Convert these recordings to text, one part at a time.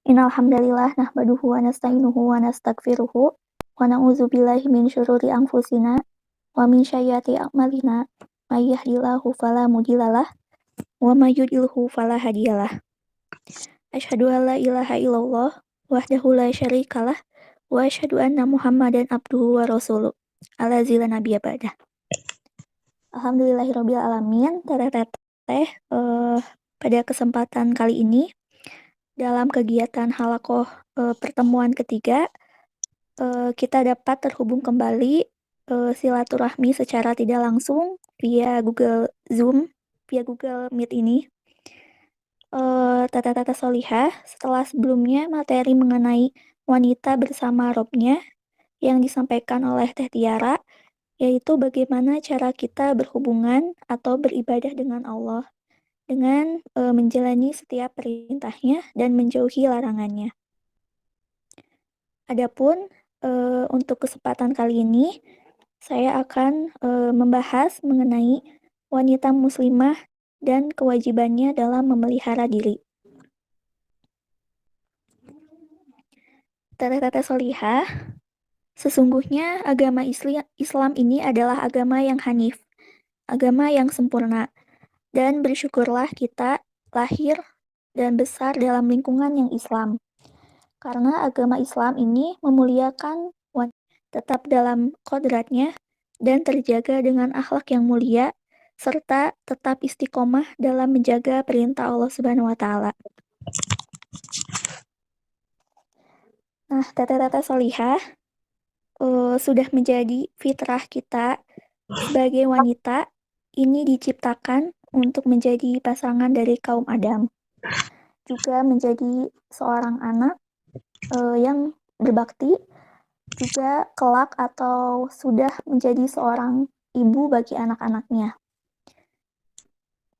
Innal hamdalillah nahmaduhu wa nasta'inuhu wa nastaghfiruhu wa na'udzubillahi min syururi anfusina wa min sayyiati a'malina may yahdihillahu fala mudhillalah wa may yudhlilhu fala hadiyalah. Asyhadu an la ilaha illallah wahdahu la syarikalah wa asyhadu anna Muhammadan abduhu wa rasuluh. Allazi la nabiyya ba'dah. Alhamdulillahirabbil alamin. Pada kesempatan kali ini dalam kegiatan halaqah pertemuan ketiga, kita dapat terhubung kembali silaturahmi secara tidak langsung via Google Zoom, via Google Meet ini. Tata-tata solihah, setelah sebelumnya materi mengenai wanita bersama robnya yang disampaikan oleh Teh Tiara, yaitu bagaimana cara kita berhubungan atau beribadah dengan Allah dengan menjalani setiap perintahnya dan menjauhi larangannya. Adapun untuk kesempatan kali ini, saya akan membahas mengenai wanita muslimah dan kewajibannya dalam memelihara diri. Tete-tete solihah, sesungguhnya agama Islam ini adalah agama yang hanif, agama yang sempurna, dan bersyukurlah kita lahir dan besar dalam lingkungan yang Islam. Karena agama Islam ini memuliakan wanita tetap dalam kodratnya dan terjaga dengan akhlak yang mulia, serta tetap istiqomah dalam menjaga perintah Allah Subhanahu wa Ta'ala. Nah, tete-tete solihah sudah menjadi fitrah kita sebagai wanita ini diciptakan untuk menjadi pasangan dari kaum Adam, juga menjadi seorang anak yang berbakti, juga kelak atau sudah menjadi seorang ibu bagi anak-anaknya.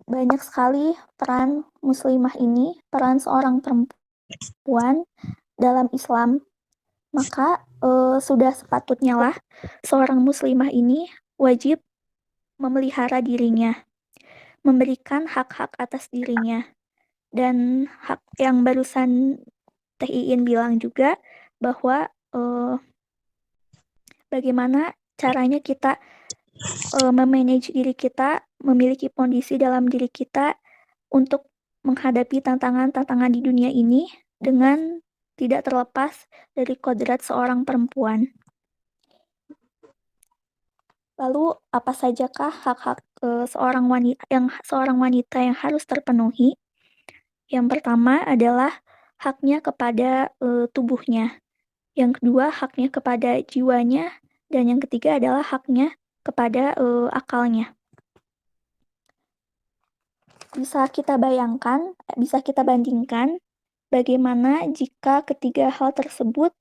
Banyak sekali peran muslimah ini, peran seorang perempuan dalam Islam. Maka sudah sepatutnya lah seorang muslimah ini wajib memelihara dirinya, memberikan hak-hak atas dirinya. Dan hak yang barusan Teh Iin bilang juga bahwa bagaimana caranya kita memanage diri kita, memiliki kondisi dalam diri kita untuk menghadapi tantangan-tantangan di dunia ini dengan tidak terlepas dari kodrat seorang perempuan. Lalu apa sajakah hak-hak seorang wanita yang harus terpenuhi? Yang pertama adalah haknya kepada tubuhnya. Yang kedua haknya kepada jiwanya, dan yang ketiga adalah haknya kepada akalnya. Bisa kita bandingkan bagaimana jika ketiga hal tersebut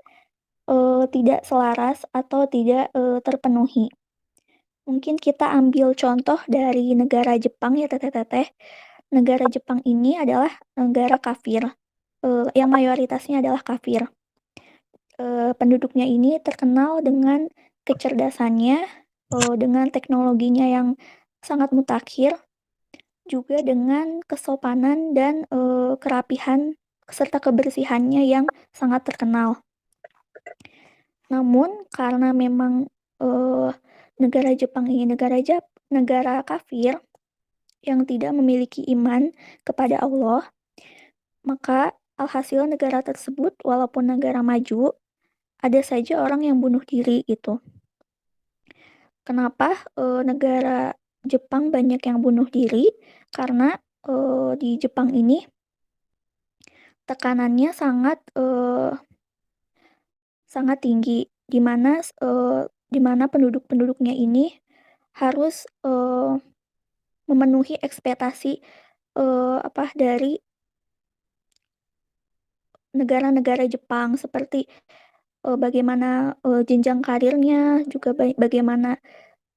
tidak selaras atau tidak terpenuhi. Mungkin kita ambil contoh dari negara Jepang ya teteh-teteh. Negara Jepang ini adalah negara kafir, yang mayoritasnya adalah kafir. Penduduknya ini terkenal dengan kecerdasannya, dengan teknologinya yang sangat mutakhir, juga dengan kesopanan dan kerapihan serta kebersihannya yang sangat terkenal. Namun karena memang negara Jepang ini negara kafir yang tidak memiliki iman kepada Allah, maka alhasil negara tersebut walaupun negara maju, ada saja orang yang bunuh diri gitu. Kenapa negara Jepang banyak yang bunuh diri? Karena di Jepang ini tekanannya sangat tinggi, di mana penduduknya ini harus memenuhi ekspektasi dari negara-negara Jepang, seperti bagaimana jenjang karirnya, juga bagaimana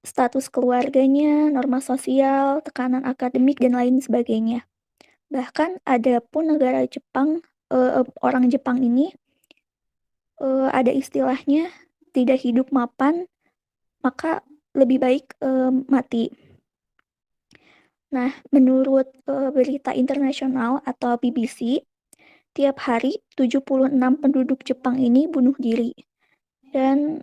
status keluarganya, norma sosial, tekanan akademik, dan lain sebagainya. Bahkan ada pun negara Jepang, orang Jepang ini ada istilahnya tidak hidup mapan, maka lebih baik mati. Nah, menurut berita internasional atau BBC, tiap hari 76 penduduk Jepang ini bunuh diri. Dan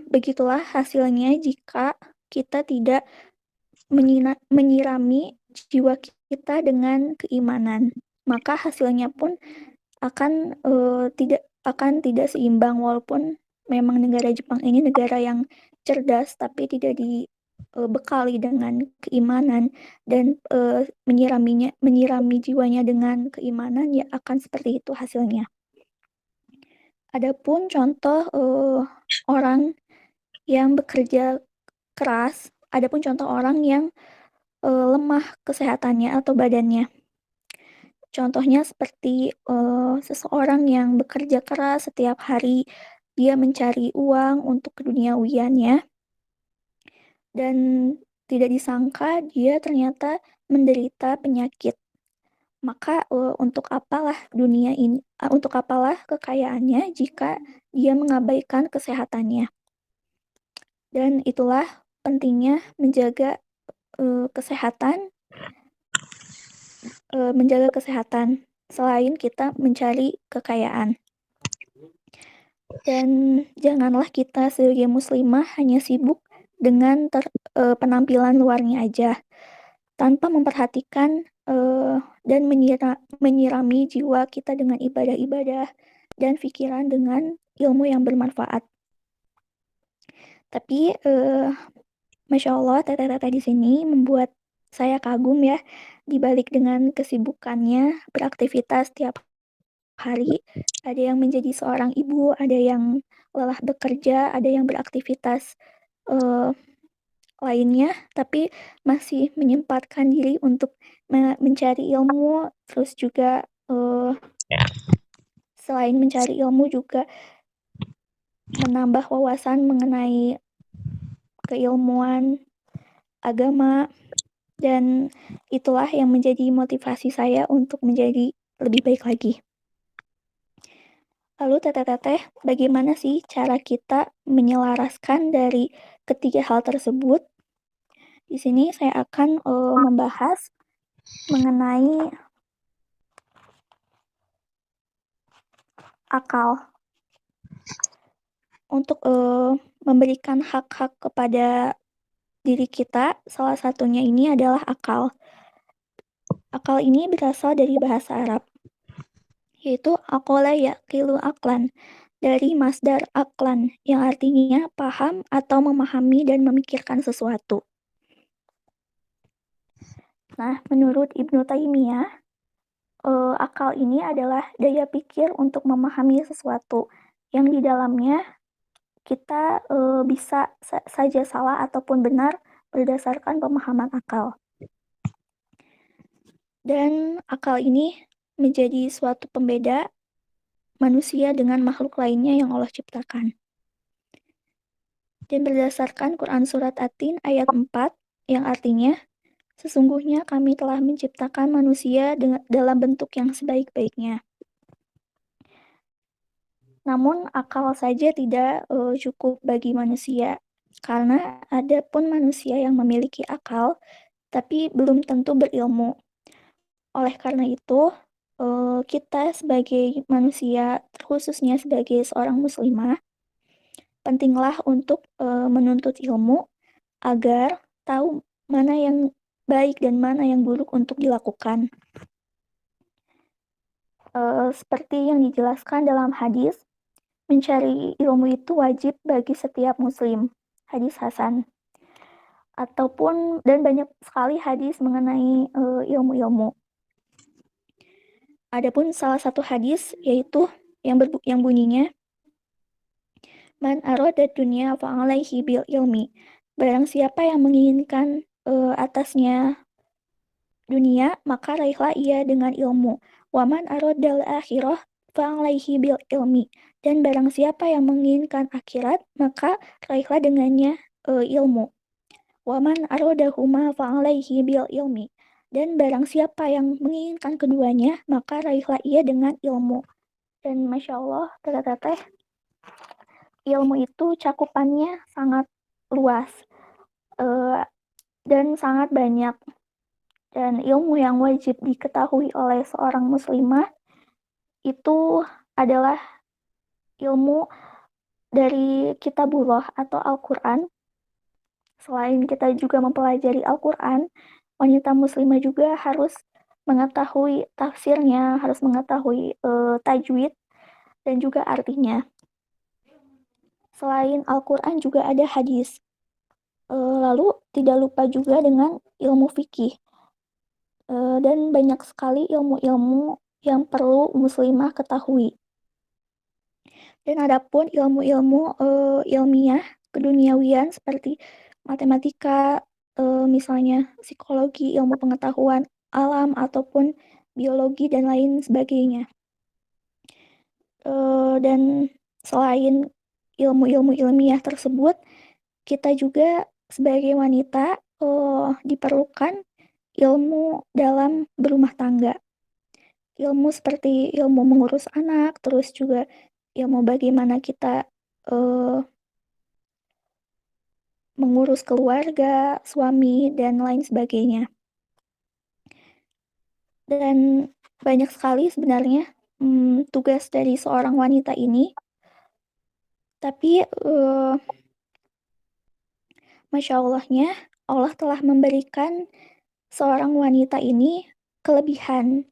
begitulah hasilnya jika kita tidak menyirami jiwa kita dengan keimanan. Maka hasilnya pun tidak seimbang, walaupun memang negara Jepang ini negara yang cerdas tapi tidak dibekali dengan keimanan dan menyirami jiwanya dengan keimanan, ya akan seperti itu hasilnya. Adapun contoh orang yang bekerja keras, adapun contoh orang yang lemah kesehatannya atau badannya. Contohnya seperti seseorang yang bekerja keras setiap hari, dia mencari uang untuk keduniawiannya, dan tidak disangka dia ternyata menderita penyakit. Maka untuk apalah untuk apalah kekayaannya jika dia mengabaikan kesehatannya. Dan itulah pentingnya menjaga kesehatan selain kita mencari kekayaan. Dan janganlah kita sebagai muslimah hanya sibuk dengan penampilan luarnya aja, tanpa memperhatikan dan menyirami jiwa kita dengan ibadah-ibadah dan pikiran dengan ilmu yang bermanfaat. Tapi Masya Allah, teteh-teteh di sini membuat saya kagum ya, dibalik dengan kesibukannya beraktivitas tiap hari. Ada yang menjadi seorang ibu, ada yang lelah bekerja, ada yang beraktivitas lainnya, tapi masih menyempatkan diri untuk mencari ilmu, terus juga selain mencari ilmu juga menambah wawasan mengenai keilmuan agama, dan itulah yang menjadi motivasi saya untuk menjadi lebih baik lagi. Lalu teteh-teteh, bagaimana sih cara kita menyelaraskan dari ketiga hal tersebut? Di sini saya akan membahas mengenai akal. Untuk memberikan hak-hak kepada diri kita, salah satunya ini adalah akal. Akal ini berasal dari bahasa Arab, yaitu aqala yaqilu aqlan, dari masdar aqlan, yang artinya paham atau memahami dan memikirkan sesuatu. Nah, menurut Ibnu Taimiyah, akal ini adalah daya pikir untuk memahami sesuatu yang di dalamnya kita bisa saja salah ataupun benar berdasarkan pemahaman akal. Dan akal ini menjadi suatu pembeda manusia dengan makhluk lainnya yang Allah ciptakan. Dan berdasarkan Quran Surat At-Tin ayat 4, yang artinya, sesungguhnya kami telah menciptakan manusia dalam bentuk yang sebaik-baiknya. Namun akal saja tidak cukup bagi manusia, karena ada pun manusia yang memiliki akal, tapi belum tentu berilmu. Oleh karena itu, kita sebagai manusia, khususnya sebagai seorang muslimah, pentinglah untuk menuntut ilmu agar tahu mana yang baik dan mana yang buruk untuk dilakukan. Seperti yang dijelaskan dalam hadis, mencari ilmu itu wajib bagi setiap muslim. Hadis Hasan. Dan banyak sekali hadis mengenai ilmu-ilmu. Adapun salah satu hadis yaitu yang bunyinya, man arada dunya fa'alaihi bil ilmi. Barang siapa yang menginginkan atasnya dunia, maka raihlah ia dengan ilmu. Waman aradal akhirah fa'alaihi bil ilmi. Dan barang siapa yang menginginkan akhirat, maka raihlah dengannya ilmu. Waman aradahuma fa'alaihi bil ilmi. Dan barang siapa yang menginginkan keduanya, maka raihlah ia dengan ilmu. Dan Masya Allah, teteh-teteh, ilmu itu cakupannya sangat luas dan sangat banyak. Dan ilmu yang wajib diketahui oleh seorang muslimah itu adalah ilmu dari Kitabullah atau Al-Quran. Selain kita juga mempelajari Al-Quran, wanita muslimah juga harus mengetahui tafsirnya, harus mengetahui tajwid dan juga artinya. Selain Al-Quran juga ada hadis. Lalu tidak lupa juga dengan ilmu fikih. Dan banyak sekali ilmu-ilmu yang perlu muslimah ketahui. Dan adapun ilmu-ilmu ilmiah keduniawian seperti matematika, misalnya psikologi, ilmu pengetahuan alam ataupun biologi dan lain sebagainya. Dan selain ilmu-ilmu ilmiah tersebut, kita juga sebagai wanita diperlukan ilmu dalam berumah tangga. Ilmu seperti ilmu mengurus anak, terus juga ilmu bagaimana kita mengurus keluarga, suami, dan lain sebagainya. Dan banyak sekali sebenarnya tugas dari seorang wanita ini. Tapi Masya Allahnya, Allah telah memberikan seorang wanita ini kelebihan.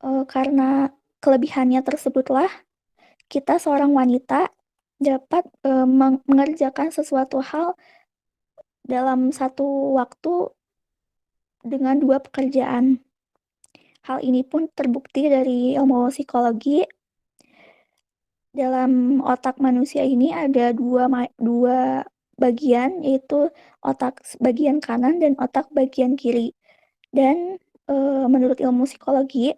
Karena kelebihannya tersebutlah kita seorang wanita dapat mengerjakan sesuatu hal dalam satu waktu dengan 2 pekerjaan. Hal ini pun terbukti dari ilmu psikologi. Dalam otak manusia ini ada dua bagian, yaitu otak bagian kanan dan otak bagian kiri. Dan menurut ilmu psikologi,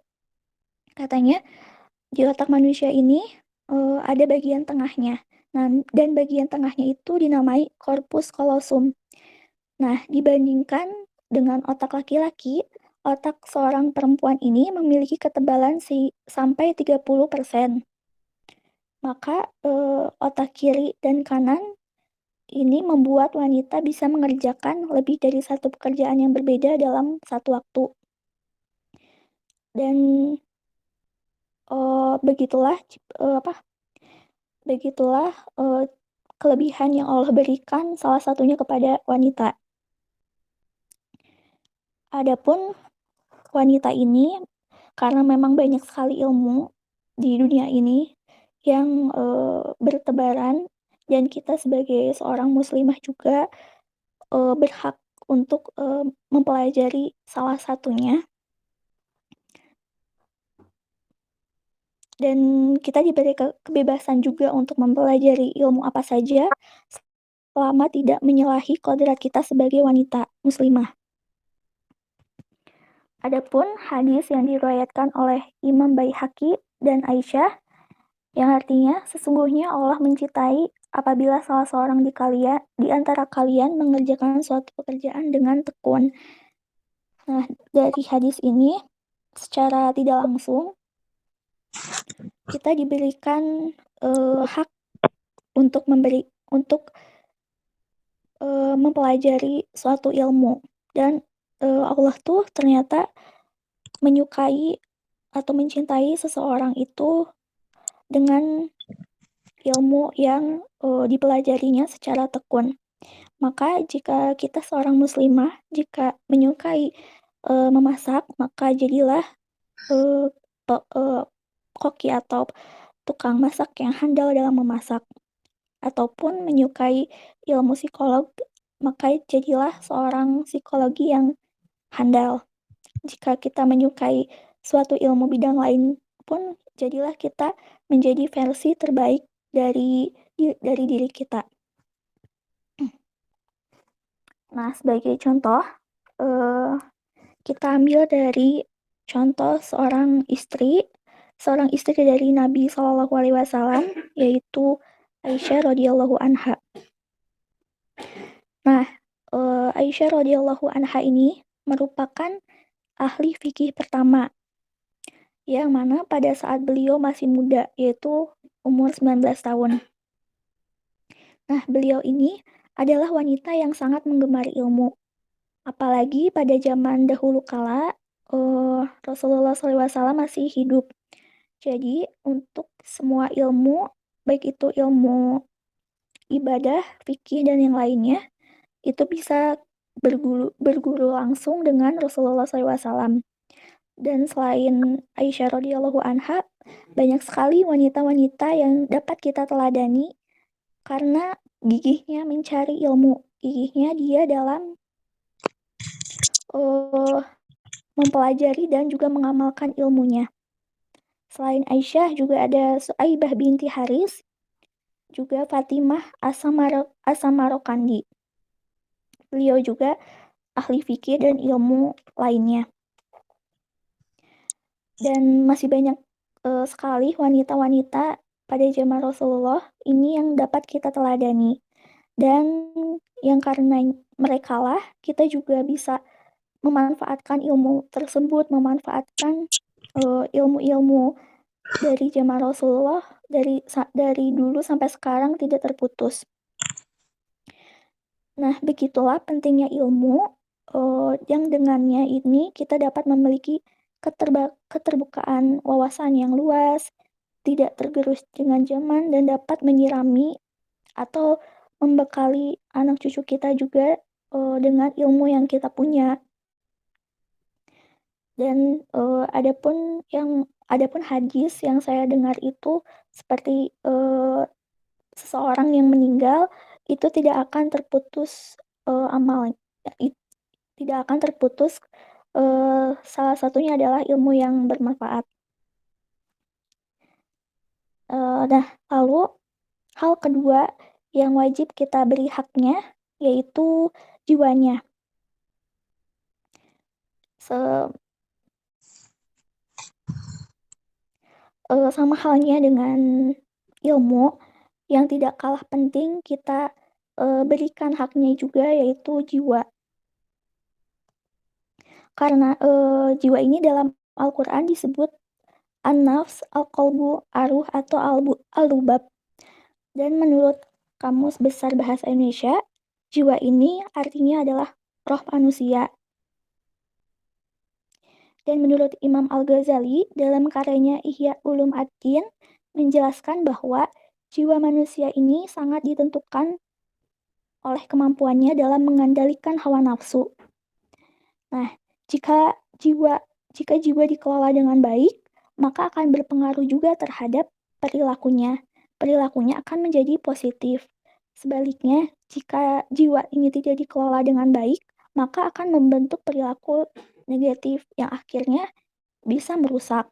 katanya di otak manusia ini ada bagian tengahnya. Nah, dan bagian tengahnya itu dinamai corpus callosum. Nah, dibandingkan dengan otak laki-laki, otak seorang perempuan ini memiliki ketebalan sampai 30%. Maka otak kiri dan kanan ini membuat wanita bisa mengerjakan lebih dari satu pekerjaan yang berbeda dalam satu waktu. Dan begitulah kelebihan yang Allah berikan salah satunya kepada wanita. Adapun wanita ini, karena memang banyak sekali ilmu di dunia ini yang bertebaran, dan kita sebagai seorang muslimah juga berhak untuk mempelajari salah satunya. Dan kita diberi kebebasan juga untuk mempelajari ilmu apa saja selama tidak menyalahi kodrat kita sebagai wanita muslimah. Adapun hadis yang diriwayatkan oleh Imam Baihaqi dan Aisyah, yang artinya sesungguhnya Allah mencintai apabila salah seorang di antara kalian mengerjakan suatu pekerjaan dengan tekun. Nah, dari hadis ini secara tidak langsung kita diberikan hak untuk mempelajari suatu ilmu, dan Allah tuh ternyata menyukai atau mencintai seseorang itu dengan ilmu yang dipelajarinya secara tekun. Maka jika kita seorang muslimah, jika menyukai memasak, maka jadilah koki atau tukang masak yang handal dalam memasak. Ataupun menyukai ilmu psikolog, maka jadilah seorang psikologi yang handal. Jika kita menyukai suatu ilmu bidang lain pun, jadilah kita menjadi versi terbaik dari diri kita. Nah, sebagai contoh, kita ambil dari contoh seorang istri dari Nabi Shallallahu Alaihi Wasallam, yaitu Aisyah radhiyallahu anha. Nah, Aisyah radhiyallahu anha ini merupakan ahli fikih pertama, yang mana pada saat beliau masih muda, yaitu umur 19 tahun. Nah, beliau ini adalah wanita yang sangat menggemari ilmu. Apalagi pada zaman dahulu kala, Rasulullah SAW masih hidup. Jadi untuk semua ilmu, baik itu ilmu ibadah, fikih, dan yang lainnya, itu bisa berguru langsung dengan Rasulullah SAW. Dan selain Aisyah radhiyallahu anha, banyak sekali wanita-wanita yang dapat kita teladani karena gigihnya mencari ilmu, gigihnya dia dalam uh, mempelajari dan juga mengamalkan ilmunya. Selain Aisyah juga ada Su'aibah binti Haris, juga Fatimah As-Samarqandi. Beliau juga ahli fikih dan ilmu lainnya. Dan masih banyak sekali wanita-wanita pada zaman Rasulullah ini yang dapat kita teladani. Dan yang karena mereka lah kita juga bisa memanfaatkan ilmu tersebut, memanfaatkan ilmu-ilmu dari zaman Rasulullah dari dulu sampai sekarang tidak terputus. Nah, begitulah pentingnya ilmu yang dengannya ini kita dapat memiliki keterbukaan wawasan yang luas, tidak tergerus dengan zaman, dan dapat menyirami atau membekali anak cucu kita juga dengan ilmu yang kita punya. Dan adapun hadis yang saya dengar itu seperti seseorang yang meninggal itu tidak akan terputus amal, tidak akan terputus. Salah satunya adalah ilmu yang bermanfaat. Nah, lalu hal kedua yang wajib kita beri haknya yaitu jiwanya. Sama halnya dengan ilmu yang tidak kalah penting kita berikan haknya juga yaitu jiwa. Karena jiwa ini dalam Al-Quran disebut an-nafs, al-qalbu, aruh, atau al-lubab. Dan menurut Kamus Besar Bahasa Indonesia, jiwa ini artinya adalah roh manusia. Dan menurut Imam Al-Ghazali dalam karyanya Ihya Ulum Ad-Din menjelaskan bahwa jiwa manusia ini sangat ditentukan oleh kemampuannya dalam mengendalikan hawa nafsu. Nah, jika jiwa dikelola dengan baik, maka akan berpengaruh juga terhadap perilakunya. Perilakunya akan menjadi positif. Sebaliknya, jika jiwa ini tidak dikelola dengan baik, maka akan membentuk perilaku negatif yang akhirnya bisa merusak.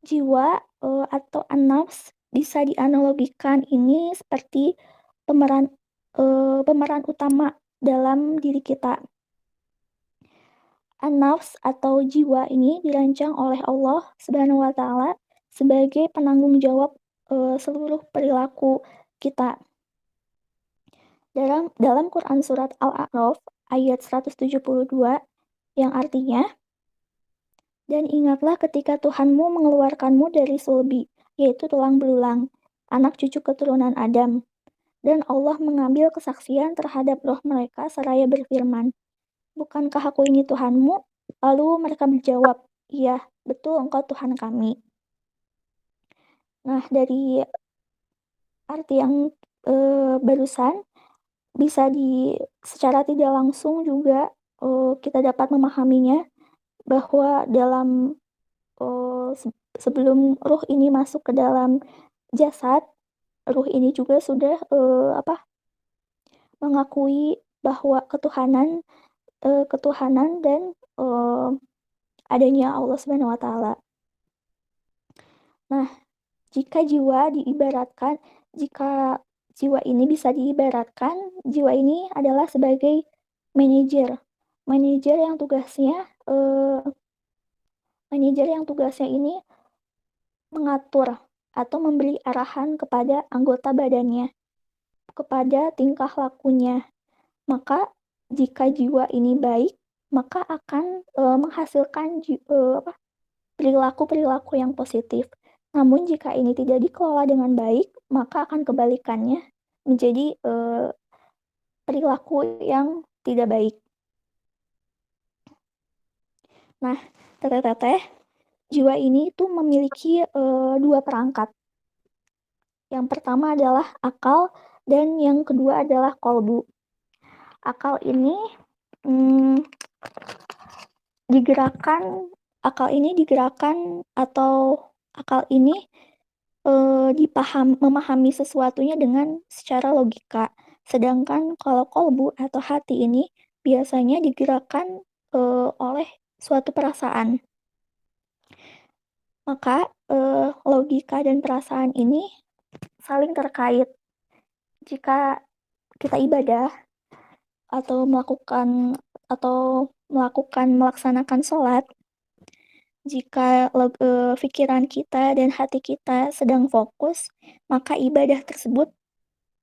Jiwa atau an-nafs bisa dianalogikan ini seperti pemeran utama dalam diri kita. An-nafs atau jiwa ini dirancang oleh Allah Subhanahu wa taala sebagai penanggung jawab seluruh perilaku kita. Dalam Quran surat Al-A'raf ayat 172 yang artinya, dan ingatlah ketika Tuhanmu mengeluarkanmu dari sulbi, yaitu tulang belulang, anak cucu keturunan Adam. Dan Allah mengambil kesaksian terhadap roh mereka seraya berfirman, bukankah aku ini Tuhanmu? Lalu mereka menjawab, iya, betul engkau Tuhan kami. Nah, dari arti yang barusan, bisa secara tidak langsung juga kita dapat memahaminya bahwa dalam sebelum ruh ini masuk ke dalam jasad, ruh ini juga sudah mengakui bahwa ketuhanan dan adanya Allah Subhanahu wa taala. Nah, jika jiwa ini bisa diibaratkan, jiwa ini adalah sebagai manajer. Manajer yang tugasnya ini mengatur atau memberi arahan kepada anggota badannya, kepada tingkah lakunya. Maka jika jiwa ini baik, maka akan menghasilkan perilaku-perilaku yang positif. Namun jika ini tidak dikelola dengan baik, maka akan kebalikannya menjadi perilaku yang tidak baik. Nah, teteh-teteh, jiwa ini tuh memiliki, 2 perangkat. Yang pertama adalah akal dan yang kedua adalah kolbu. Akal ini, mmm, digerakkan akal ini digerakkan atau akal ini, memahami sesuatunya dengan secara logika. Sedangkan kalau kolbu atau hati ini biasanya digerakkan, oleh suatu perasaan. Maka, logika dan perasaan ini saling terkait. Jika kita ibadah atau melaksanakan sholat, jika pikiran kita dan hati kita sedang fokus, maka ibadah tersebut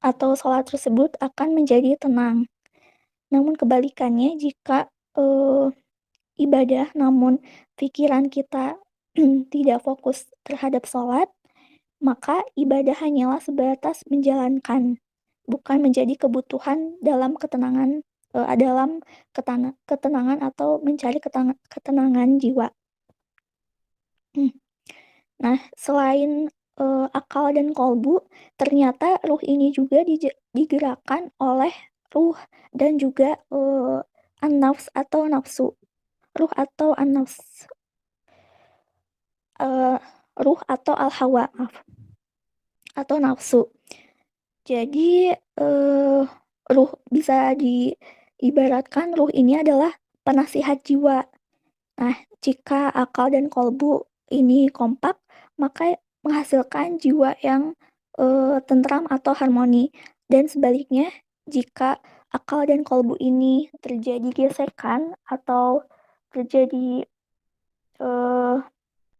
atau sholat tersebut akan menjadi tenang. Namun kebalikannya jika, ibadah namun pikiran kita tidak fokus terhadap sholat, maka ibadah hanyalah sebatas menjalankan, bukan menjadi kebutuhan dalam ketenangan atau mencari ketenangan jiwa. Nah, selain, akal dan kolbu, ternyata ruh ini juga digerakkan oleh ruh dan juga, an-nafs atau nafsu. Ruh atau an-nafs, eee, ruh atau al-hawa, maaf, atau nafsu. Jadi, ruh bisa diibaratkan ruh ini adalah penasihat jiwa. Nah, jika akal dan kolbu ini kompak, maka menghasilkan jiwa yang, tentram atau harmoni. Dan sebaliknya, jika akal dan kolbu ini terjadi gesekan atau terjadi, eee,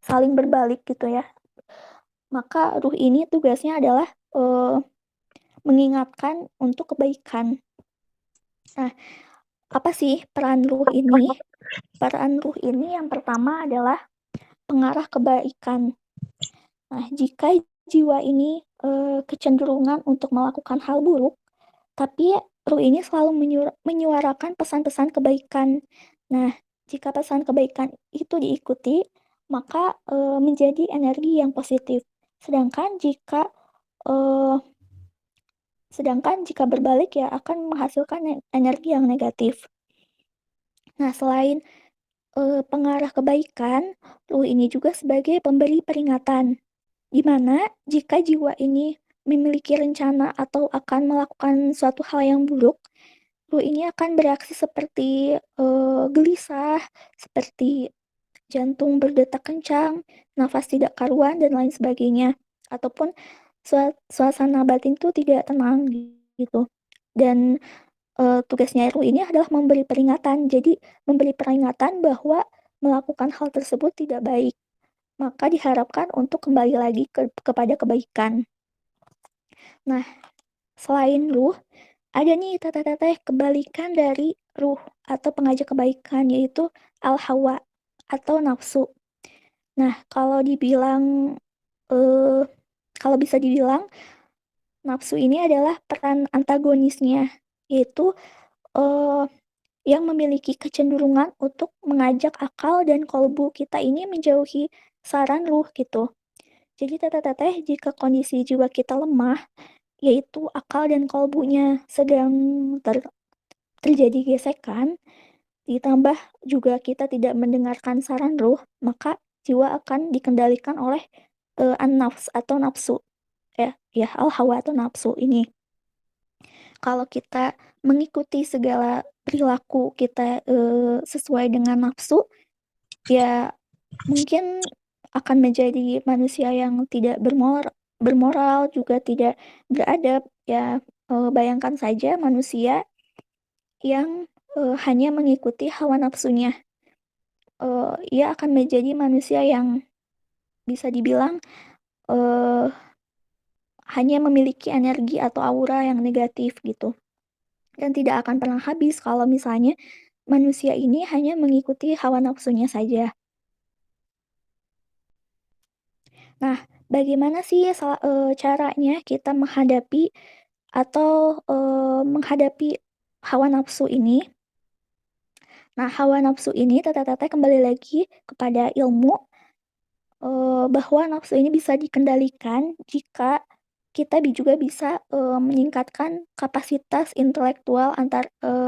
saling berbalik gitu ya, maka ruh ini tugasnya adalah, mengingatkan untuk kebaikan. Nah, apa sih peran ruh ini? Peran ruh ini yang pertama adalah pengarah kebaikan. Nah, jika jiwa ini, kecenderungan untuk melakukan hal buruk, tapi ruh ini selalu menyuarakan pesan-pesan kebaikan. Nah, jika pesan kebaikan itu diikuti, maka, menjadi energi yang positif. Sedangkan jika, eee, berbalik ya akan menghasilkan energi yang negatif. Nah, selain, pengarah kebaikan, ruh ini juga sebagai pemberi peringatan. Di mana jika jiwa ini memiliki rencana atau akan melakukan suatu hal yang buruk, ruh ini akan bereaksi seperti, gelisah, seperti jantung berdetak kencang, nafas tidak karuan, dan lain sebagainya. Ataupun suasana batin tuh tidak tenang gitu. Dan, tugasnya ruh ini adalah memberi peringatan. Jadi memberi peringatan bahwa melakukan hal tersebut tidak baik. Maka diharapkan untuk kembali lagi kepada kebaikan. Nah, selain ruh, ada nih teteh-teteh kebalikan dari ruh atau pengajak kebaikan, yaitu al-hawa atau nafsu. Nah, eee, kalau bisa dibilang nafsu ini adalah peran antagonisnya, yaitu, eee, yang memiliki kecenderungan untuk mengajak akal dan kolbu kita ini menjauhi saran ruh gitu. Jadi teteh-teteh jika kondisi jiwa kita lemah, yaitu akal dan kolbunya sedang terjadi gesekan, ditambah juga kita tidak mendengarkan saran ruh, maka jiwa akan dikendalikan oleh, an-nafs atau nafsu, ya al-hawa atau nafsu ini. Kalau kita mengikuti segala perilaku kita, sesuai dengan nafsu, ya mungkin akan menjadi manusia yang tidak bermoral, juga tidak beradab, ya, bayangkan saja manusia yang, hanya mengikuti hawa nafsunya, ia akan menjadi manusia yang bisa dibilang, eee, hanya memiliki energi atau aura yang negatif gitu, dan tidak akan pernah habis kalau misalnya manusia ini hanya mengikuti hawa nafsunya saja. Nah, bagaimana sih caranya kita menghadapi hawa nafsu ini? Nah, hawa nafsu ini teteh-teteh kembali lagi kepada ilmu, bahwa nafsu ini bisa dikendalikan jika kita juga bisa, meningkatkan kapasitas intelektual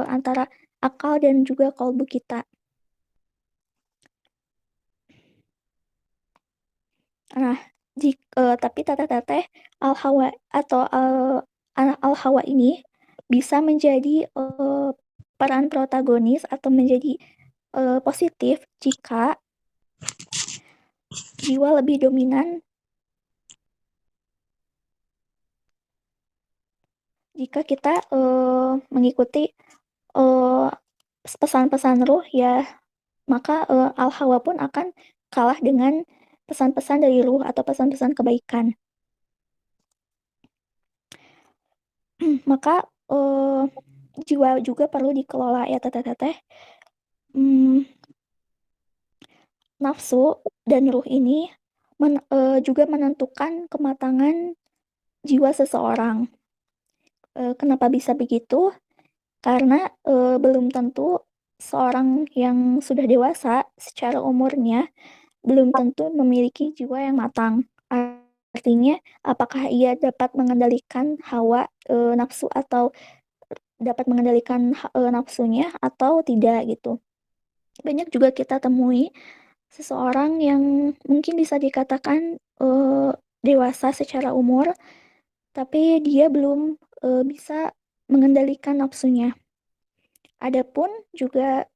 antara akal dan juga kalbu kita. Nah, tapi teteh-teteh al-hawa atau anak al-hawa ini bisa menjadi, peran protagonis atau menjadi, positif jika jiwa lebih dominan jika kita, mengikuti, eee, pesan-pesan ruh ya, maka, al-hawa pun akan kalah dengan pesan-pesan dari ruh atau pesan-pesan kebaikan. Maka, jiwa juga perlu dikelola ya teteh-teteh. Mmm, Nafsu dan ruh ini juga menentukan kematangan jiwa seseorang. Kenapa bisa begitu? Karena, belum tentu seorang yang sudah dewasa secara umurnya, belum tentu memiliki jiwa yang matang. Artinya, apakah ia dapat mengendalikan hawa, nafsu atau dapat mengendalikan nafsunya atau tidak gitu. Banyak juga kita temui seseorang yang mungkin bisa dikatakan, dewasa secara umur, tapi dia belum, bisa mengendalikan nafsunya. Adapun juga,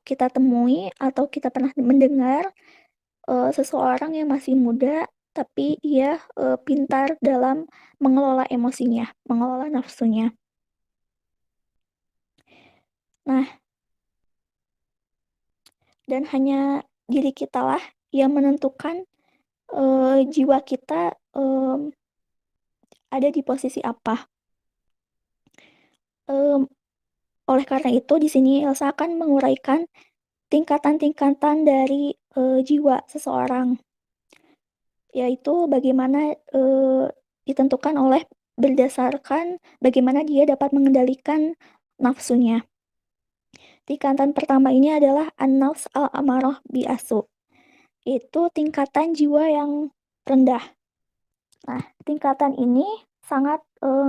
kita temui atau kita pernah mendengar, seseorang yang masih muda, tapi ia, pintar dalam mengelola emosinya, mengelola nafsunya. Nah, dan hanya diri kitalah yang menentukan, jiwa kita, ada di posisi apa. Mmm, oleh karena itu di sini Elsa akan menguraikan tingkatan-tingkatan dari, jiwa seseorang, yaitu bagaimana, ditentukan oleh berdasarkan bagaimana dia dapat mengendalikan nafsunya. Tingkatan pertama ini adalah an-nafs al-ammarah bi-asu', yaitu tingkatan jiwa yang rendah. Nah, tingkatan ini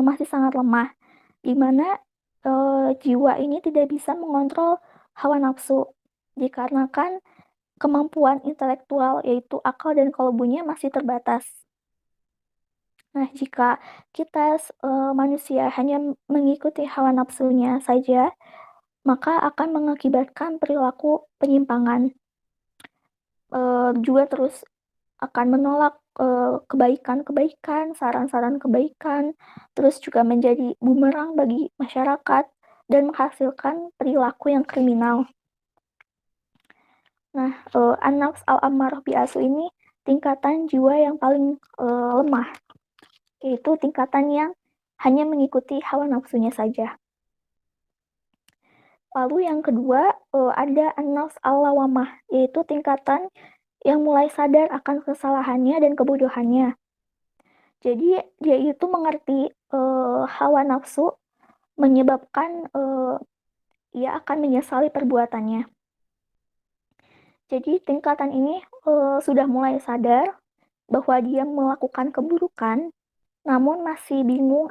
masih sangat lemah, di mana, jiwa ini tidak bisa mengontrol hawa nafsu, dikarenakan kemampuan intelektual yaitu akal dan kalbunya masih terbatas. Nah, jika manusia hanya mengikuti hawa nafsunya saja, maka akan mengakibatkan perilaku penyimpangan, juga terus akan menolak, kebaikan-kebaikan, saran-saran kebaikan, terus juga menjadi bumerang bagi masyarakat dan menghasilkan perilaku yang kriminal. Nah, an-nafs al-ammarah bi-asu' ini tingkatan jiwa yang paling, lemah, yaitu tingkatan yang hanya mengikuti hawa nafsunya saja. Lalu yang kedua, ada an-nafs al-lawwamah, yaitu tingkatan yang mulai sadar akan kesalahannya dan kebodohannya. Jadi dia itu mengerti, hawa nafsu menyebabkan, ia akan menyesali perbuatannya. Jadi tingkatan ini, sudah mulai sadar bahwa dia melakukan keburukan, namun masih bingung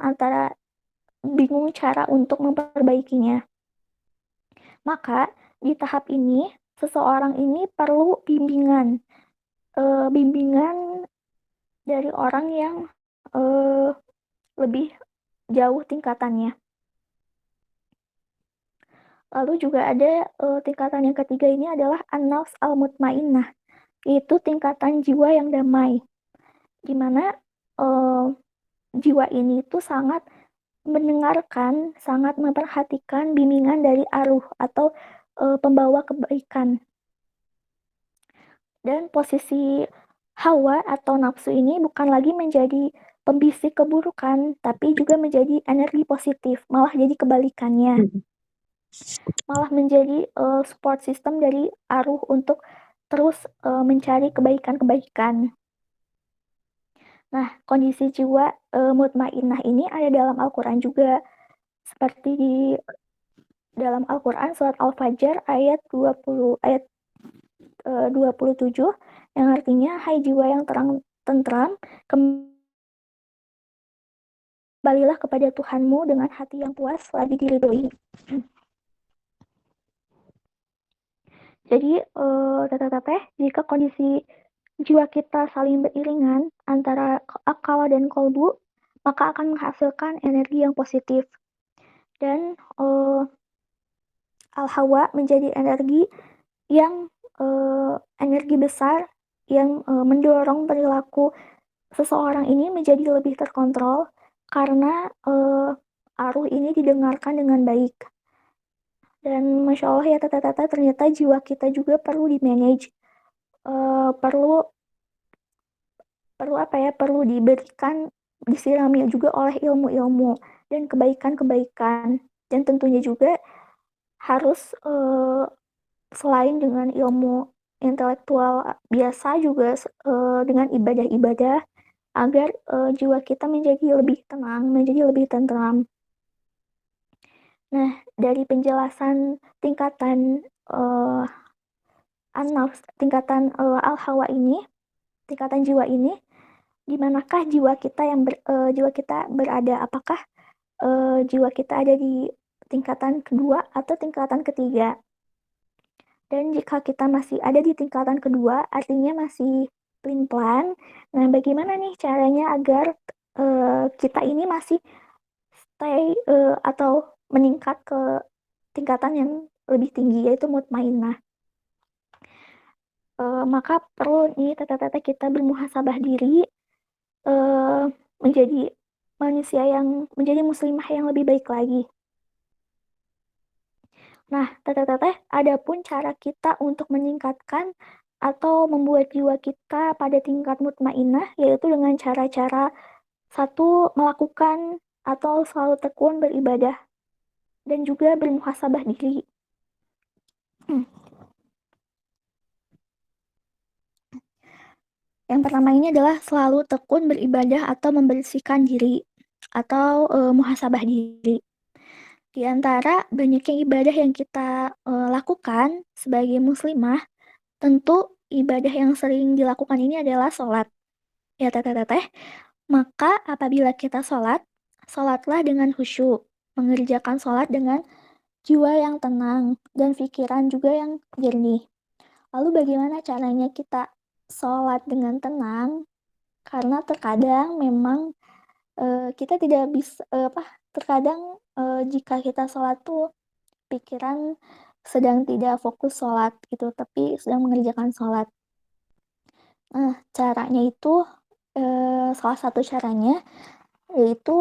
cara untuk memperbaikinya. Maka di tahap ini, seseorang ini perlu bimbingan dari orang yang, lebih jauh tingkatannya. Lalu juga ada, tingkatan yang ketiga ini adalah an-nafs al-mutmainnah, yaitu tingkatan jiwa yang damai, di mana, jiwa ini tuh sangat mendengarkan, sangat memperhatikan bimbingan dari arwah atau, pembawa kebaikan. Dan posisi hawa atau nafsu ini bukan lagi menjadi pembisik keburukan, tapi juga menjadi energi positif, malah jadi kebalikannya. Malah menjadi, support system dari arwah untuk terus, mencari kebaikan-kebaikan. Nah, kondisi jiwa, mutmainnah ini ada dalam Al-Quran juga, seperti di dalam Al-Quran surat Al-Fajr ayat 27, yang artinya, "Hai jiwa yang tentram, kembalilah kepada Tuhanmu dengan hati yang puas lagi diridhoi." Jadi, teteh-teteh, jika kondisi jiwa kita saling beriringan antara akal dan kolbu, maka akan menghasilkan energi yang positif. Dan al-hawa menjadi yang energi besar yang mendorong perilaku seseorang ini menjadi lebih terkontrol karena arus ini didengarkan dengan baik. Dan masya Allah ya tata-tata, ternyata jiwa kita juga perlu di manage, perlu perlu apa ya, perlu diberikan, disirami juga oleh ilmu-ilmu dan kebaikan-kebaikan, dan tentunya juga harus selain dengan ilmu intelektual biasa juga dengan ibadah-ibadah agar jiwa kita menjadi lebih tenang, menjadi lebih tentram. Nah, dari penjelasan tingkatan tingkatan al-hawa ini, tingkatan jiwa ini, di manakah jiwa kita berada? Apakah jiwa kita ada di tingkatan kedua atau tingkatan ketiga? Dan jika kita masih ada di tingkatan kedua, artinya masih pelin-pelan. Nah, bagaimana nih caranya agar kita ini masih stay atau meningkat ke tingkatan yang lebih tinggi, yaitu mutmainnah. Maka perlu nih tata-tata kita bermuhasabah diri, menjadi menjadi muslimah yang lebih baik lagi. Nah, teteh-teteh, ada pun cara kita untuk meningkatkan atau membuat jiwa kita pada tingkat mutmainnah, yaitu dengan cara-cara satu, melakukan atau selalu tekun beribadah dan juga bermuhasabah diri. Yang pertama ini adalah selalu tekun beribadah atau membersihkan diri atau muhasabah diri. Di antara banyaknya ibadah yang kita lakukan sebagai muslimah, tentu ibadah yang sering dilakukan ini adalah sholat. Ya teteh-teteh, maka apabila kita sholat, sholatlah dengan khusyuk, mengerjakan sholat dengan jiwa yang tenang dan pikiran juga yang jernih. Lalu bagaimana caranya kita sholat dengan tenang? Karena terkadang memang kita tidak bisa terkadang jika kita sholat tuh pikiran sedang tidak fokus sholat gitu, tapi sedang mengerjakan sholat. Nah, caranya itu salah satu caranya yaitu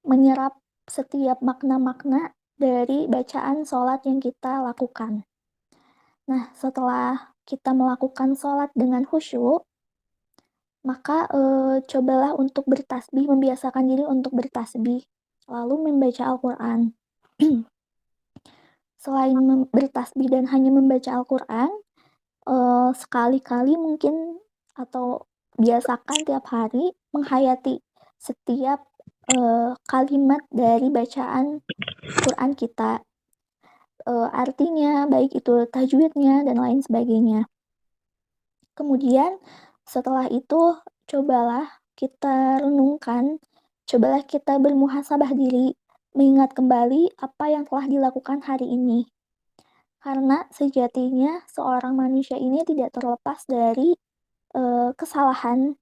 menyerap setiap makna-makna dari bacaan sholat yang kita lakukan. Nah, setelah kita melakukan sholat dengan khusyuk, maka cobalah untuk bertasbih, membiasakan diri untuk bertasbih, lalu membaca Al-Quran. Selain bertasbih dan hanya membaca Al-Quran, sekali-kali mungkin atau biasakan tiap hari menghayati setiap kalimat dari bacaan Quran kita, artinya, baik itu tajwidnya dan lain sebagainya. Kemudian setelah itu cobalah kita renungkan, cobalah kita bermuhasabah diri, mengingat kembali apa yang telah dilakukan hari ini. Karena sejatinya seorang manusia ini tidak terlepas dari kesalahan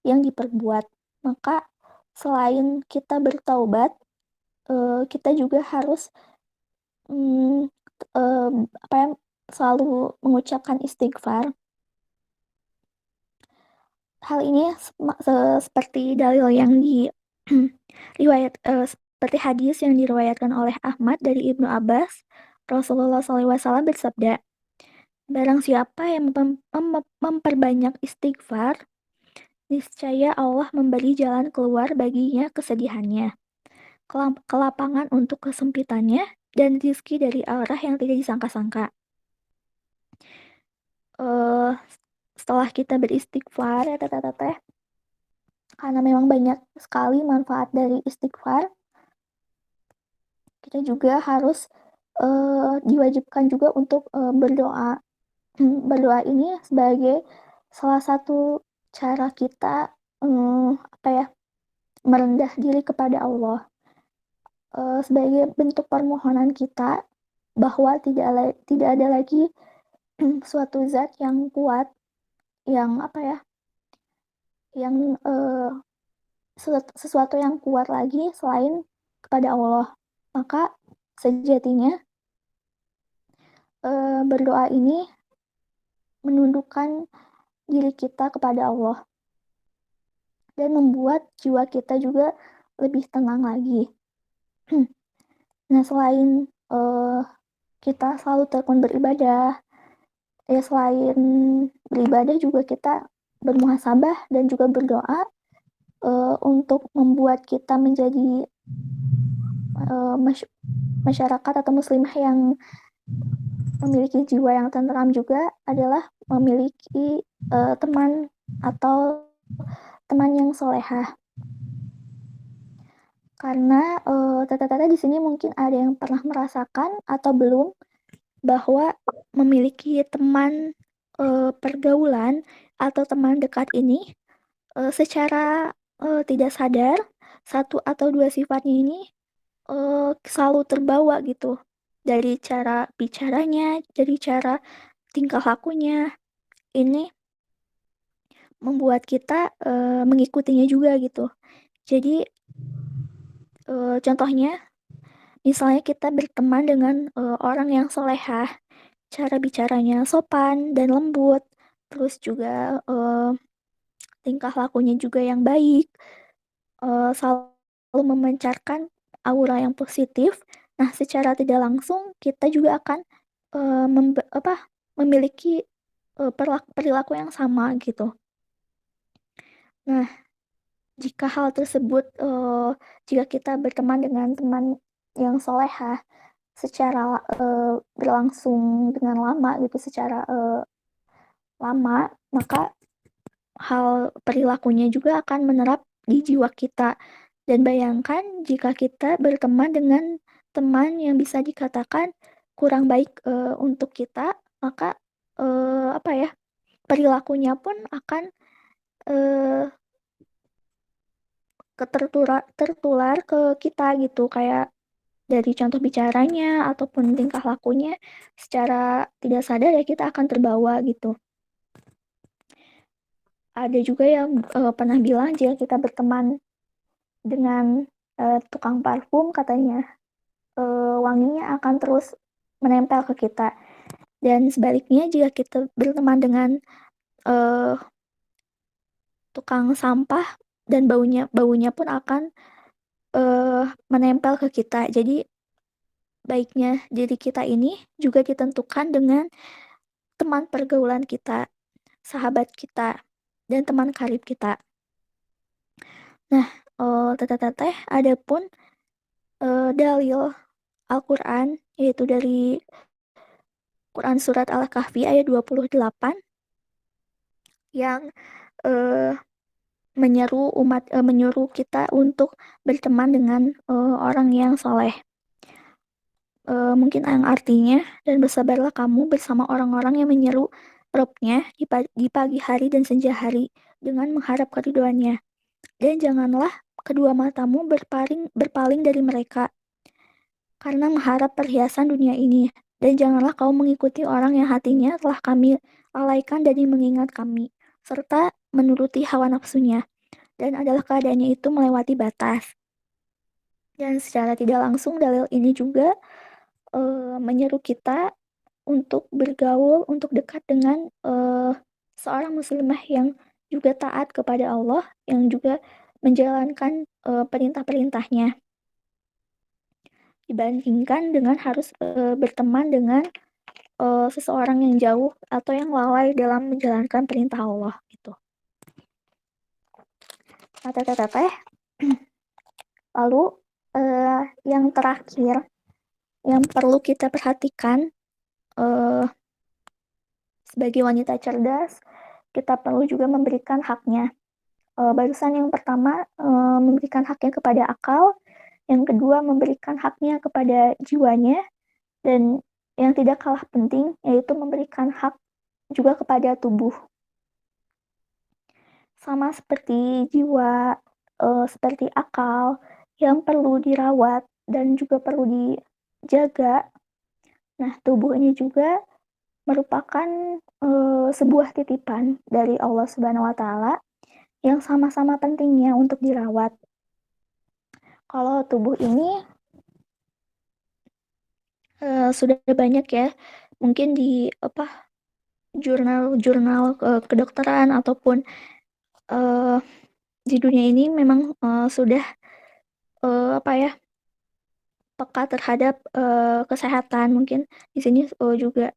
yang diperbuat. Maka selain kita bertaubat, kita juga harus selalu mengucapkan istighfar. Hal ini seperti dalil yang seperti hadis yang diriwayatkan oleh Ahmad dari Ibnu Abbas, Rasulullah SAW bersabda, "Barang siapa yang memperbanyak istighfar, niscaya Allah memberi jalan keluar baginya kesedihannya, kelapangan untuk kesempitannya, dan rizki dari arah yang tidak disangka-sangka." Setelah kita beristighfar ya teteh, karena memang banyak sekali manfaat dari istighfar, kita juga harus diwajibkan juga untuk berdoa. Berdoa ini sebagai salah satu cara kita, apa ya, merendah diri kepada Allah, sebagai bentuk permohonan kita bahwa tidak ada lagi suatu zat yang kuat, yang apa ya, yang, sesuatu yang kuat lagi selain kepada Allah. Maka sejatinya, berdoa ini menundukkan diri kita kepada Allah dan membuat jiwa kita juga lebih tenang lagi. Nah, selain, kita selalu tekun beribadah, ya selain beribadah juga kita bermuhasabah dan juga berdoa, untuk membuat kita menjadi, eee, masyarakat atau muslimah yang memiliki jiwa yang tentram juga adalah memiliki, teman atau teman yang solehah. Karena, Teteh-teteh di sini mungkin ada yang pernah merasakan atau belum bahwa memiliki teman, pergaulan atau teman dekat ini, secara, tidak sadar, satu atau 2 sifatnya ini, selalu terbawa gitu, dari cara bicaranya, dari cara tingkah lakunya. Ini membuat kita, mengikutinya juga gitu. Jadi, contohnya misalnya kita berteman dengan, orang yang solehah, cara bicaranya sopan dan lembut, terus juga, tingkah lakunya juga yang baik, selalu memancarkan aura yang positif. Nah, secara tidak langsung kita juga akan, memiliki, perilaku yang sama gitu. Nah, jika hal tersebut, jika kita berteman dengan teman yang solehah secara, berlangsung dengan lama gitu, secara, lama, maka hal perilakunya juga akan menerap di jiwa kita. Dan bayangkan jika kita berteman dengan teman yang bisa dikatakan kurang baik, untuk kita, maka, apa ya, perilakunya pun akan, eee, tertular ke kita gitu, kayak dari contoh bicaranya ataupun tingkah lakunya secara tidak sadar ya kita akan terbawa gitu. Ada juga yang, pernah bilang jika kita berteman dengan, tukang parfum katanya, wanginya akan terus menempel ke kita dan sebaliknya jika kita berteman dengan, eee, tukang sampah dan baunya baunya pun akan, menempel ke kita. Jadi baiknya diri kita ini juga ditentukan dengan teman pergaulan kita, sahabat kita, dan teman karib kita. Nah, Teteh-teteh, ada pun, dalil Al-Quran, yaitu dari Quran Surat Al-Kahfi ayat 28 yang, eee, menyuruh kita untuk berteman dengan, orang yang soleh. Mungkin yang artinya, "Dan bersabarlah kamu bersama orang-orang yang menyeru Rabb-nya di pagi hari dan senja hari dengan mengharap keridhoannya. Dan janganlah kedua matamu berpaling dari mereka karena mengharap perhiasan dunia ini. Dan janganlah kau mengikuti orang yang hatinya telah kami lalaikan dari mengingat kami, serta menuruti hawa nafsunya. Dan adalah keadaannya itu melewati batas." Dan secara tidak langsung dalil ini juga, menyeru kita untuk bergaul, untuk dekat dengan, seorang muslimah yang juga taat kepada Allah, yang juga menjalankan, perintah-perintahnya, dibandingkan dengan harus, berteman dengan, seseorang yang jauh atau yang lalai dalam menjalankan perintah Allah, gitu. Nah, Teteh-teteh, lalu, yang terakhir yang perlu kita perhatikan, eee, sebagai wanita cerdas, kita perlu juga memberikan haknya. Barusan yang pertama, memberikan haknya kepada akal, yang kedua memberikan haknya kepada jiwanya, dan yang tidak kalah penting yaitu memberikan hak juga kepada tubuh. Sama seperti jiwa, seperti akal yang perlu dirawat dan juga perlu dijaga. Nah, tubuh ini juga merupakan, sebuah titipan dari Allah Subhanahu wa Ta'ala yang sama-sama pentingnya untuk dirawat. Kalau tubuh ini, sudah banyak ya, mungkin di jurnal-jurnal, kedokteran ataupun, eee, di dunia ini memang, sudah, apa ya, peka terhadap, kesehatan. Mungkin di sini, juga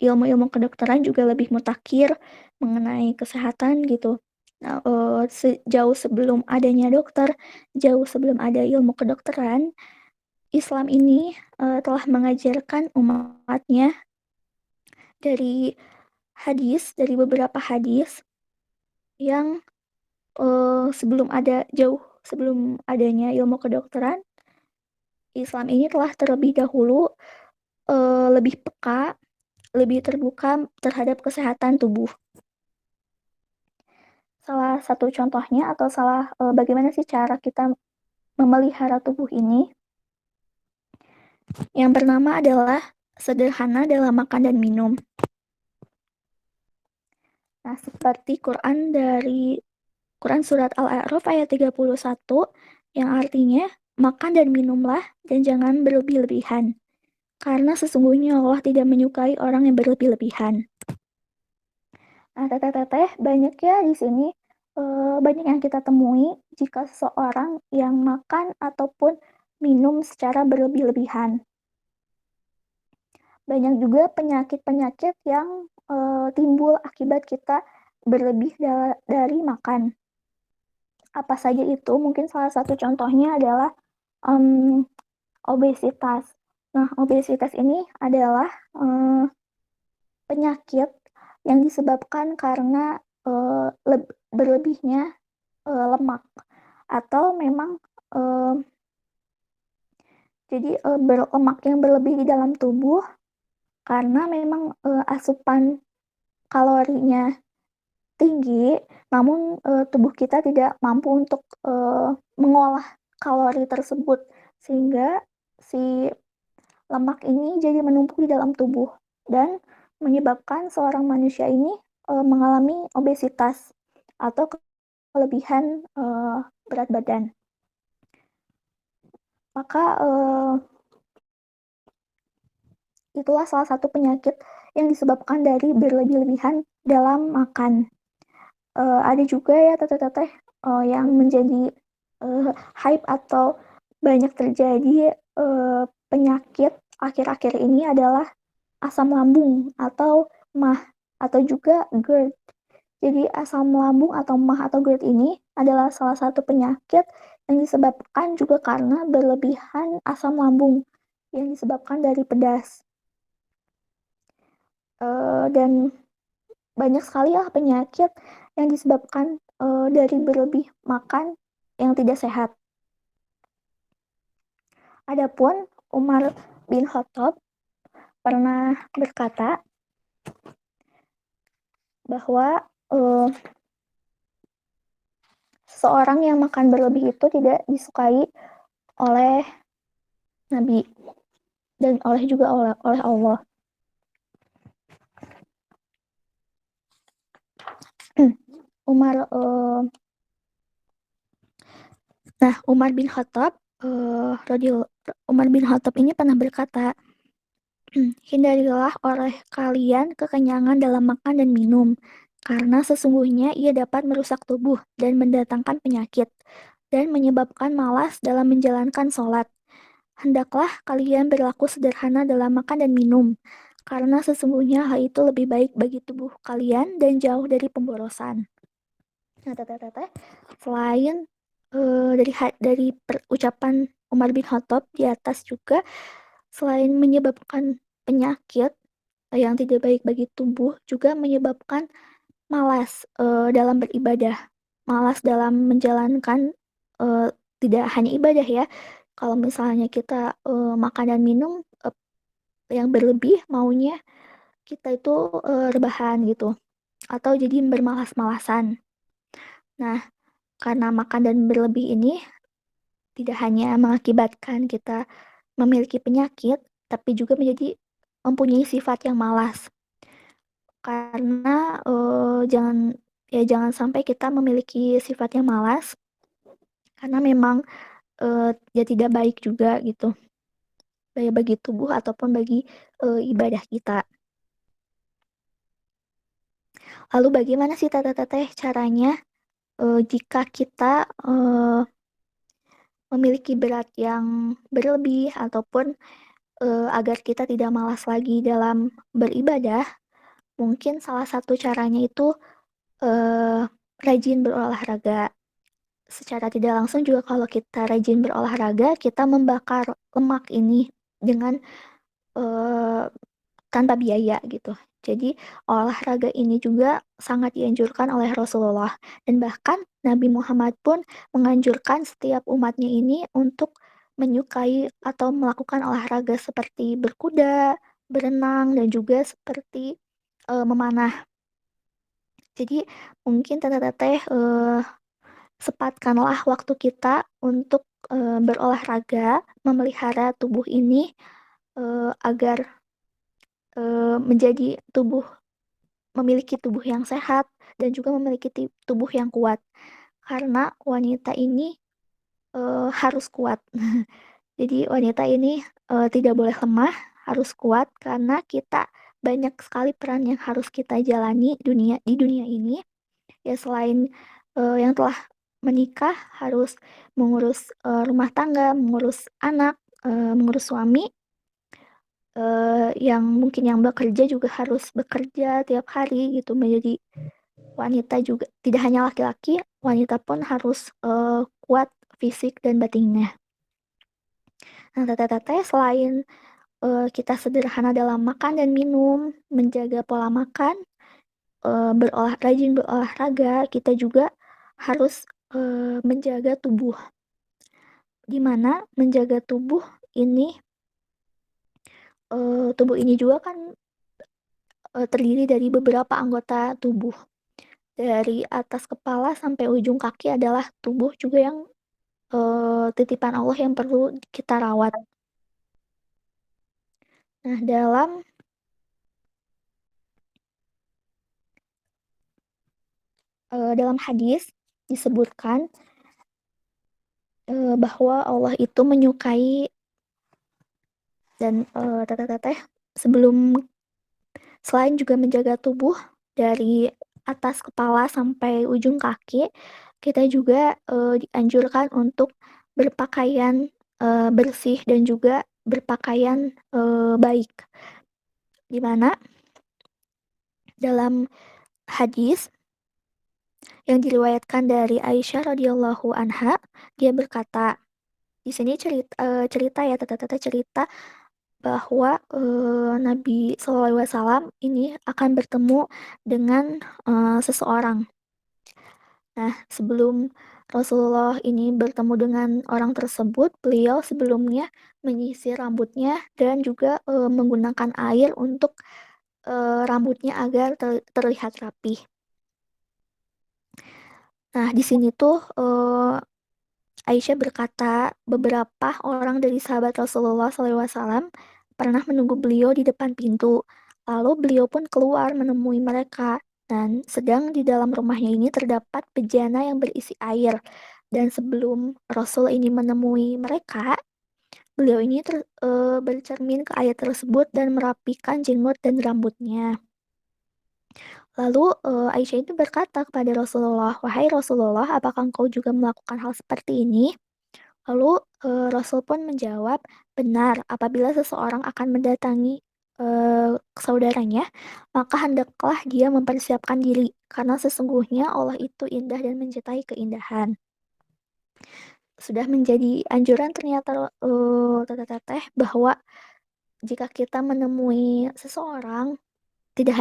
ilmu-ilmu kedokteran juga lebih mutakhir mengenai kesehatan gitu. Nah, jauh sebelum adanya dokter, jauh sebelum ada ilmu kedokteran, Islam ini, telah mengajarkan umatnya dari dari beberapa hadis yang, jauh sebelum adanya ilmu kedokteran, Islam ini telah terlebih dahulu, lebih peka, lebih terbuka terhadap kesehatan tubuh. Salah satu contohnya atau bagaimana sih cara kita memelihara tubuh ini, yang pertama adalah sederhana dalam makan dan minum. Nah, seperti Quran surat Al-A'raf ayat 31 yang artinya, "Makan dan minumlah dan jangan berlebih-lebihan, karena sesungguhnya Allah tidak menyukai orang yang berlebih-lebihan." Nah, teteh-teteh, banyak ya di sini, banyak yang kita temui jika seseorang yang makan ataupun minum secara berlebih-lebihan. Banyak juga penyakit-penyakit yang, timbul akibat kita berlebih dari makan. Apa saja itu? Mungkin salah satu contohnya adalah, mmm, obesitas. Nah, obesitas ini adalah, penyakit yang disebabkan karena, berlebihnya, lemak atau memang, eee, lemak yang berlebih di dalam tubuh karena memang, asupan kalorinya tinggi, namun, tubuh kita tidak mampu untuk, mengolah kalori tersebut, sehingga si lemak ini jadi menumpuk di dalam tubuh dan menyebabkan seorang manusia ini, mengalami obesitas atau kelebihan, berat badan. Maka, itulah salah satu penyakit yang disebabkan dari berlebih-lebihan dalam makan. Ada juga ya teteh-teteh, yang menjadi, hype atau banyak terjadi, penyakit akhir-akhir ini adalah asam lambung atau MAH atau juga GERD. Jadi asam lambung atau MAH atau GERD ini adalah salah satu penyakit yang disebabkan juga karena berlebihan asam lambung yang disebabkan dari pedas. Dan banyak sekali ya penyakit yang disebabkan, dari berlebih makan yang tidak sehat. Adapun Umar bin Khattab pernah berkata bahwa, seseorang yang makan berlebih itu tidak disukai oleh Nabi dan juga oleh Allah. Umar, Umar bin Khattab, Umar bin Khattab ini pernah berkata, "Hindarilah oleh kalian kekenyangan dalam makan dan minum, karena sesungguhnya ia dapat merusak tubuh dan mendatangkan penyakit, dan menyebabkan malas dalam menjalankan sholat. Hendaklah kalian berlaku sederhana dalam makan dan minum, karena sesungguhnya hal itu lebih baik bagi tubuh kalian dan jauh dari pemborosan." Nah, teteh-teteh, selain dari ucapan Umar bin Khattab di atas juga, selain menyebabkan penyakit yang tidak baik bagi tubuh, juga menyebabkan malas dalam beribadah, malas dalam menjalankan, tidak hanya ibadah ya. Kalau misalnya kita makan dan minum yang berlebih, maunya kita itu rebahan gitu, atau jadi bermalas-malasan. Nah, karena makan dan berlebih ini tidak hanya mengakibatkan kita memiliki penyakit, tapi juga mempunyai sifat yang malas. Karena, jangan sampai kita memiliki sifat yang malas, karena memang, ya tidak baik juga gitu, bagi tubuh ataupun bagi, ibadah kita. Lalu bagaimana sih Teteh caranya, jika kita, memiliki berat yang berlebih ataupun, agar kita tidak malas lagi dalam beribadah? Mungkin salah satu caranya itu, rajin berolahraga. Secara tidak langsung juga kalau kita rajin berolahraga, kita membakar lemak ini dengan, eee, tanpa biaya gitu. Jadi olahraga ini juga sangat dianjurkan oleh Rasulullah dan bahkan Nabi Muhammad pun menganjurkan setiap umatnya ini untuk menyukai atau melakukan olahraga seperti berkuda, berenang, dan juga seperti, memanah. Jadi mungkin teteh-teteh, sempatkanlah waktu kita untuk, berolahraga, memelihara tubuh ini, agar, memiliki tubuh yang sehat dan juga memiliki tubuh yang kuat. Karena wanita ini, harus kuat. Jadi wanita ini, tidak boleh lemah, harus kuat karena kita banyak sekali peran yang harus kita jalani di dunia ini. Ya selain, yang telah menikah harus mengurus, rumah tangga, mengurus anak, mengurus suami, yang mungkin yang bekerja juga harus bekerja tiap hari gitu, menjadi wanita juga tidak hanya laki-laki, wanita pun harus, kuat fisik dan batinnya. Nah, Teteh selain, kita sederhana dalam makan dan minum, menjaga pola makan, rajin berolahraga, kita juga harus, menjaga tubuh. Di mana menjaga tubuh ini juga kan, terdiri dari beberapa anggota tubuh. Dari atas kepala sampai ujung kaki adalah tubuh juga yang, titipan Allah yang perlu kita rawat. Nah, dalam hadis disebutkan, bahwa Allah itu menyukai dan, teteh-teteh sebelum selain juga menjaga tubuh dari atas kepala sampai ujung kaki, kita juga, dianjurkan untuk berpakaian, bersih dan juga berpakaian, baik. Di mana dalam hadis yang diriwayatkan dari Aisyah radhiyallahu anha, dia berkata, di sini cerita ya, teteh-teteh cerita bahwa, Nabi Shallallahu Alaihi Wasallam ini akan bertemu dengan, seseorang. Nah, sebelum Rasulullah ini bertemu dengan orang tersebut, beliau sebelumnya menyisir rambutnya dan juga, menggunakan air untuk, rambutnya agar terlihat rapi. Nah, di sini tuh, Aisyah berkata, beberapa orang dari sahabat Rasulullah SAW pernah menunggu beliau di depan pintu. Lalu beliau pun keluar menemui mereka. Dan sedang di dalam rumahnya ini terdapat bejana yang berisi air. Dan sebelum Rasul ini menemui mereka, beliau ini bercermin ke air tersebut dan merapikan jenggot dan rambutnya. Lalu, Aisyah itu berkata kepada Rasulullah, "Wahai Rasulullah, apakah engkau juga melakukan hal seperti ini?" Lalu, Rasul pun menjawab, "Benar, apabila seseorang akan mendatangi, saudaranya, maka hendaklah dia mempersiapkan diri, karena sesungguhnya Allah itu indah dan mencintai keindahan." Sudah menjadi anjuran ternyata, teteh-teteh bahwa jika kita menemui seseorang, tidak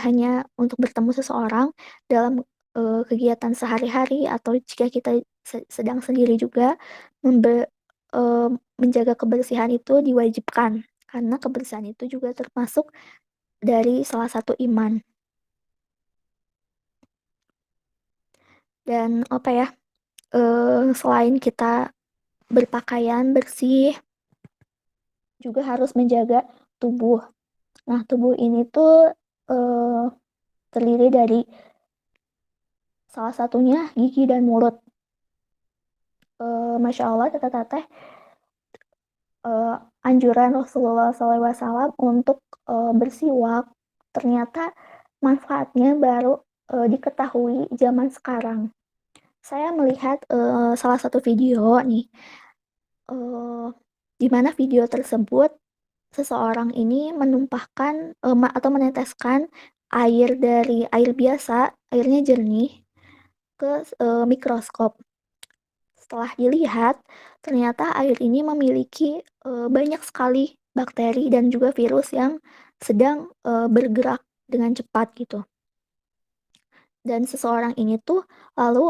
hanya untuk bertemu seseorang dalam, kegiatan sehari-hari atau jika kita sedang sendiri juga, menjaga kebersihan itu diwajibkan, karena kebersihan itu juga termasuk dari salah satu iman. Dan apa ya, selain kita berpakaian bersih, juga harus menjaga tubuh. Nah, tubuh ini tuh, terdiri dari salah satunya gigi dan mulut. Masya Allah, teteh-teteh, eee, anjuran Rasulullah SAW untuk, bersiwak, ternyata manfaatnya baru, diketahui zaman sekarang. Saya melihat, salah satu video nih, eee, di mana video tersebut seseorang ini menumpahkan, atau meneteskan air dari air biasa, airnya jernih, ke mikroskop. Setelah dilihat, ternyata air ini memiliki, banyak sekali bakteri dan juga virus yang sedang, bergerak dengan cepat gitu. Dan seseorang ini tuh lalu,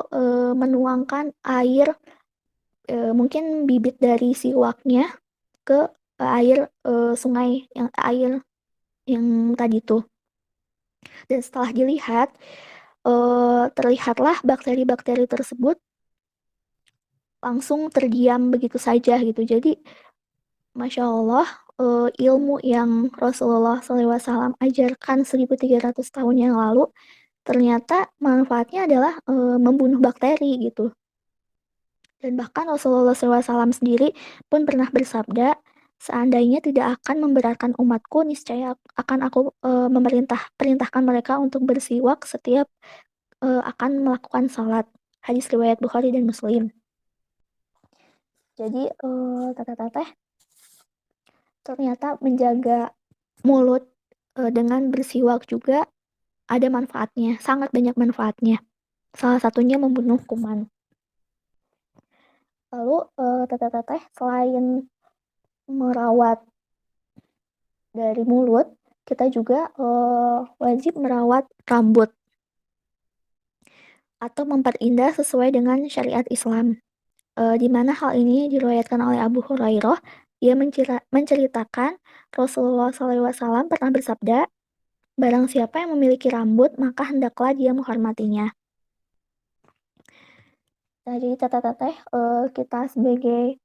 menuangkan air, mungkin bibit dari siwaknya ke, air, sungai air yang tadi tuh. Dan setelah dilihat, terlihatlah bakteri-bakteri tersebut langsung terdiam begitu saja gitu. Jadi, Masya Allah, ilmu yang Rasulullah SAW ajarkan 1.300 tahun yang lalu, ternyata manfaatnya adalah, membunuh bakteri gitu. Dan bahkan Rasulullah SAW sendiri pun pernah bersabda, "Seandainya tidak akan memberatkan umatku, niscaya akan aku, perintahkan mereka untuk bersiwak setiap, akan melakukan salat." Hadis riwayat Bukhari dan Muslim. Jadi, teteh-teteh, ternyata menjaga mulut, dengan bersiwak juga ada manfaatnya, sangat banyak manfaatnya. Salah satunya membunuh kuman. Lalu, teteh-teteh, selain merawat dari mulut, kita juga, wajib merawat rambut atau memperindah sesuai dengan syariat Islam. Di mana hal ini diriwayatkan oleh Abu Hurairah, dia menceritakan Rasulullah SAW pernah bersabda, "Barang siapa yang memiliki rambut, maka hendaklah dia menghormatinya." Nah, jadi teteh-teteh, kita sebagai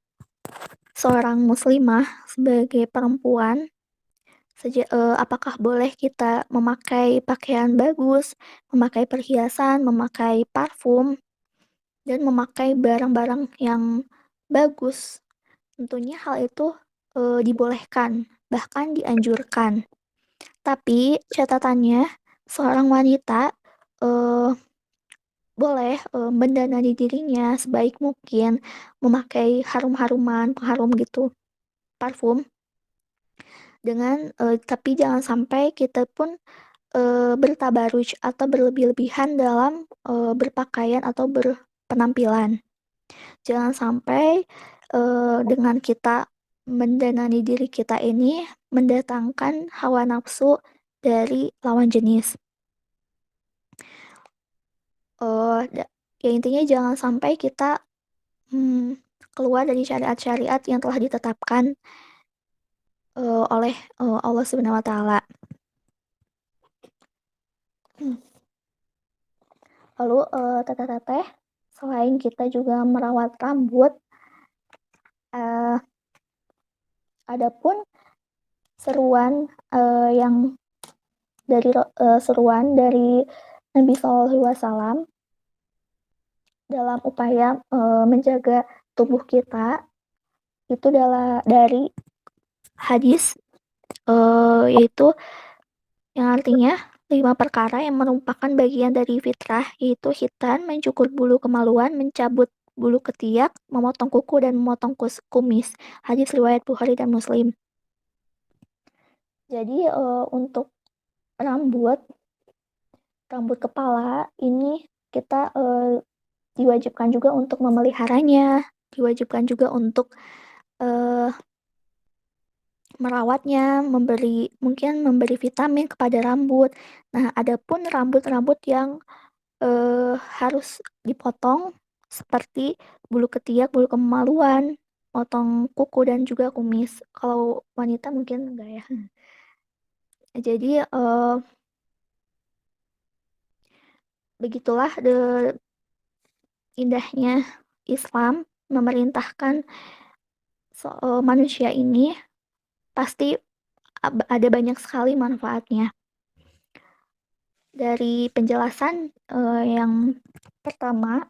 seorang muslimah, sebagai perempuan, apakah boleh kita memakai pakaian bagus, memakai perhiasan, memakai parfum, dan memakai barang-barang yang bagus? Tentunya hal itu, dibolehkan, bahkan dianjurkan. Tapi catatannya, seorang wanita, eee, boleh, mendanani dirinya sebaik mungkin, memakai harum-haruman, pengharum gitu, parfum, tapi jangan sampai kita pun, bertabaruj atau berlebih-lebihan dalam, berpakaian atau berpenampilan. Jangan sampai, dengan kita mendanani diri kita ini mendatangkan hawa nafsu dari lawan jenis. Ya intinya jangan sampai kita, keluar dari syariat-syariat yang telah ditetapkan, oleh, Allah Subhanahu wa Ta'ala. Lalu, teteh-teteh, selain kita juga merawat rambut, eee, ada pun seruan, seruan dari Nabi SAW dalam upaya, menjaga tubuh kita, itu adalah dari hadis, yaitu yang artinya 5 perkara yang merupakan bagian dari fitrah, yaitu khitan, mencukur bulu kemaluan, mencabut bulu ketiak, memotong kuku, dan memotong kumis. Hadis riwayat Bukhari dan Muslim. Jadi, untuk rambut rambut kepala ini kita, diwajibkan juga untuk memeliharanya, diwajibkan juga untuk, eee, merawatnya, mungkin memberi vitamin kepada rambut. Nah, adapun rambut-rambut yang, harus dipotong seperti bulu ketiak, bulu kemaluan, potong kuku, dan juga kumis. Kalau wanita mungkin enggak ya. Jadi, begitulah indahnya Islam memerintahkan manusia ini pasti ada banyak sekali manfaatnya. Dari penjelasan, yang pertama,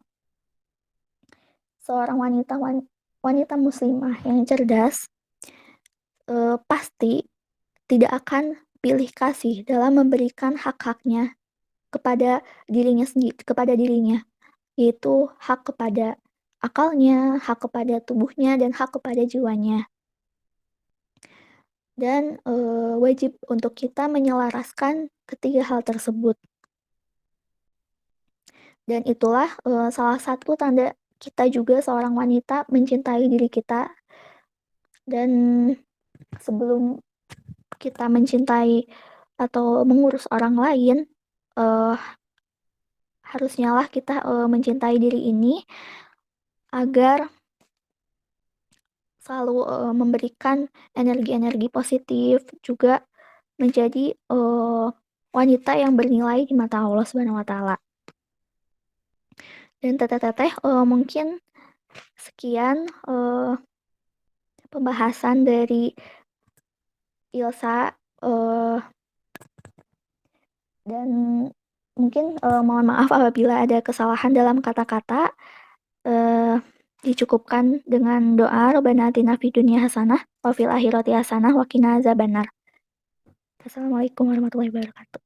seorang wanita muslimah yang cerdas, pasti tidak akan pilih kasih dalam memberikan hak-haknya kepada dirinya, yaitu hak kepada akalnya, hak kepada tubuhnya, dan hak kepada jiwanya. Dan, wajib untuk kita menyelaraskan ketiga hal tersebut. Dan itulah, salah satu tanda kita juga seorang wanita mencintai diri kita, dan sebelum kita mencintai atau mengurus orang lain, eee, harusnyalah kita, mencintai diri ini agar selalu, memberikan energi-energi positif, juga menjadi, wanita yang bernilai di mata Allah Subhanahu wa Ta'ala. Dan teteh-teteh, mungkin sekian, pembahasan dari Ilsa, dan mungkin, mohon maaf apabila ada kesalahan dalam kata-kata, eee, dicukupkan dengan doa, "Rabbana atina fid dunya hasanah wa fil akhirati hasanah wa qina azabannar." Wassalamualaikum warahmatullahi wabarakatuh.